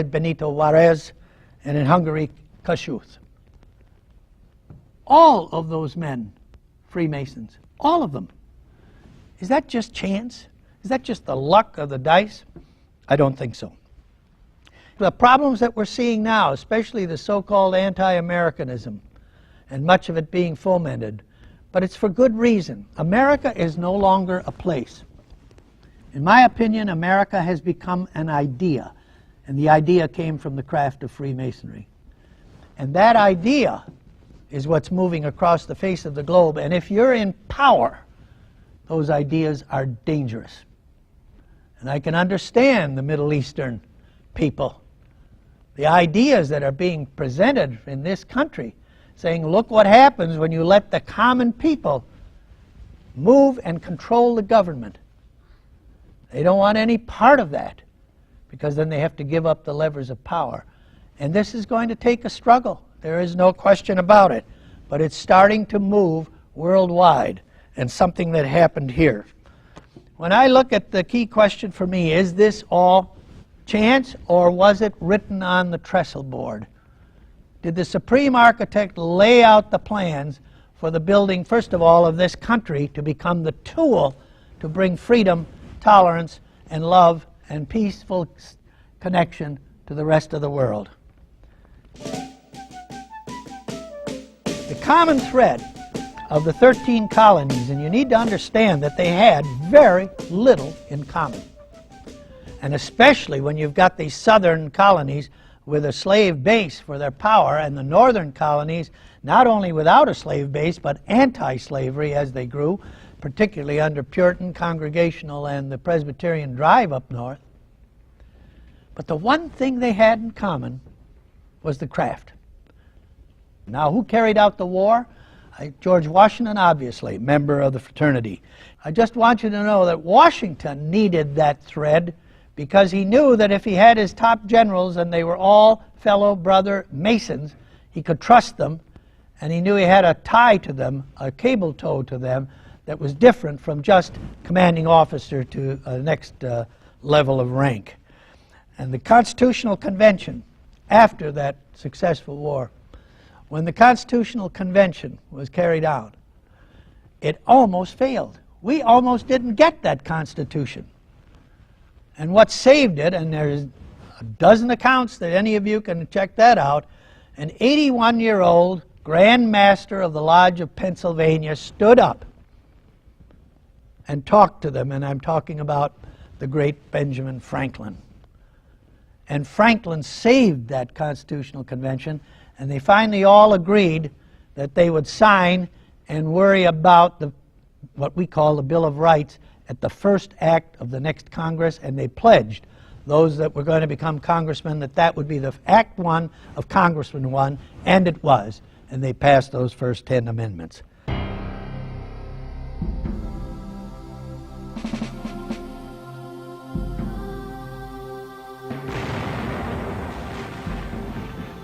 Benito Juarez, and in Hungary, Kossuth. All of those men, Freemasons, all of them. Is that just chance? Is that just the luck of the dice? I don't think so. The problems that we're seeing now, especially the so-called anti-Americanism, and much of it being fomented, but it's for good reason. America is no longer a place. In my opinion, America has become an idea, and the idea came from the craft of Freemasonry. And that idea is what's moving across the face of the globe, and if you're in power, those ideas are dangerous. And I can understand the Middle Eastern people. The ideas that are being presented in this country, saying, look what happens when you let the common people move and control the government. They don't want any part of that, because then they have to give up the levers of power. And this is going to take a struggle. There is no question about it. But it's starting to move worldwide, and something that happened here. When I look at the key question for me, is this all chance, or was it written on the trestle board? Did the Supreme Architect lay out the plans for the building, first of all, of this country to become the tool to bring freedom, tolerance, and love, and peaceful connection to the rest of the world? The common thread of the 13 colonies, and you need to understand that they had very little in common. And especially when you've got these southern colonies with a slave base for their power, and the northern colonies not only without a slave base but anti-slavery as they grew, particularly under Puritan, Congregational, and the Presbyterian drive up north. But the one thing they had in common was the craft. Now, who carried out the war? George Washington, obviously, member of the fraternity. I just want you to know that Washington needed that thread, because he knew that if he had his top generals and they were all fellow brother Masons, he could trust them, and he knew he had a tie to them, a cable tow to them, that was different from just commanding officer to a next level of rank. And the Constitutional Convention, after that successful war, when the Constitutional Convention was carried out, it almost failed. We almost didn't get that Constitution. And what saved it, and there's a dozen accounts that any of you can check that out, an 81-year-old Grand Master of the Lodge of Pennsylvania stood up and talked to them, and I'm talking about the great Benjamin Franklin. And Franklin saved that Constitutional Convention, and they finally all agreed that they would sign and worry about what we call the Bill of Rights at the first act of the next Congress, and they pledged those that were going to become congressmen that would be the Act 1 of Congressman 1, and it was, and they passed those first 10 amendments.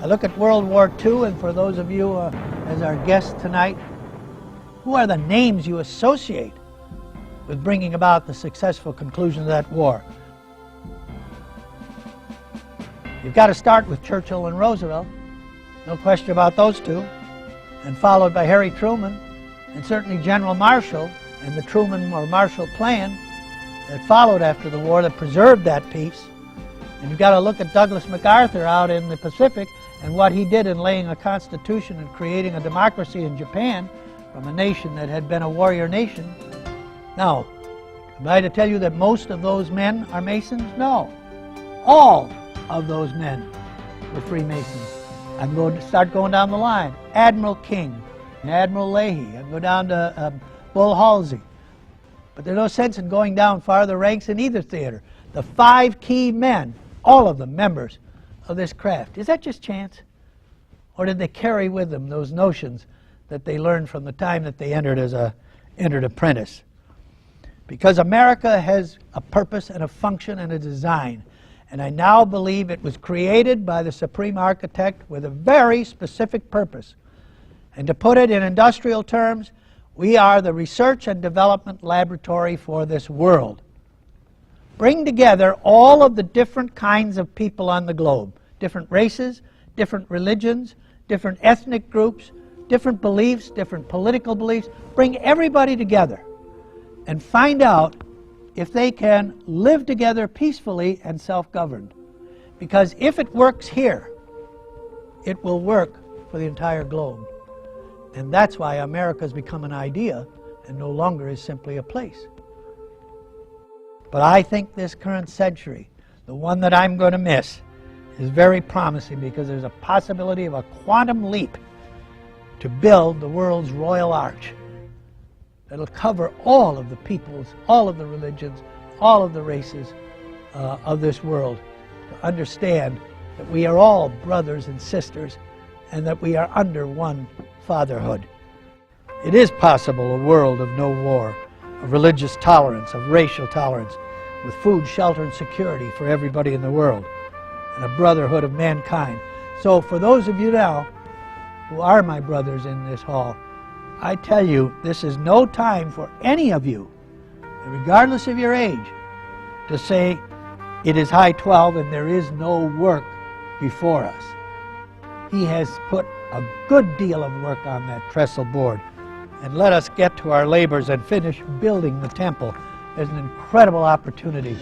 I look at World War II, and for those of you as our guests tonight, who are the names you associate with bringing about the successful conclusion of that war? You've got to start with Churchill and Roosevelt, no question about those two, and followed by Harry Truman, and certainly General Marshall and the Truman or Marshall Plan that followed after the war that preserved that peace. And you've got to look at Douglas MacArthur out in the Pacific and what he did in laying a constitution and creating a democracy in Japan from a nation that had been a warrior nation. Now, am I to tell you that most of those men are Masons? No. All of those men were Freemasons. I'm going to start going down the line. Admiral King, Admiral Leahy, I'd go down to Bull Halsey. But there's no sense in going down farther ranks in either theater. The 5 key men, all of them members of this craft. Is that just chance? Or did they carry with them those notions that they learned from the time that they entered as entered apprentice? Because America has a purpose and a function and a design. And I now believe it was created by the Supreme Architect with a very specific purpose. And to put it in industrial terms, we are the research and development laboratory for this world. bring together all of the different kinds of people on the globe, different races, different religions, different ethnic groups, different beliefs, different political beliefs. Bring everybody together and find out if they can live together peacefully and self-governed. Because if it works here, it will work for the entire globe. And that's why America's become an idea and no longer is simply a place. But I think this current century, the one that I'm going to miss, is very promising because there's a possibility of a quantum leap to build the world's royal arch that'll cover all of the peoples, all of the religions, all of the races of this world, to understand that we are all brothers and sisters and that we are under one fatherhood. It is possible a world of no war, of religious tolerance, of racial tolerance, with food, shelter, and security for everybody in the world, and a brotherhood of mankind. So for those of you now who are my brothers in this hall, I tell you, this is no time for any of you, regardless of your age, to say it is high 12 and there is no work before us. He has put a good deal of work on that trestle board. And let us get to our labors and finish building the temple. There's an incredible opportunity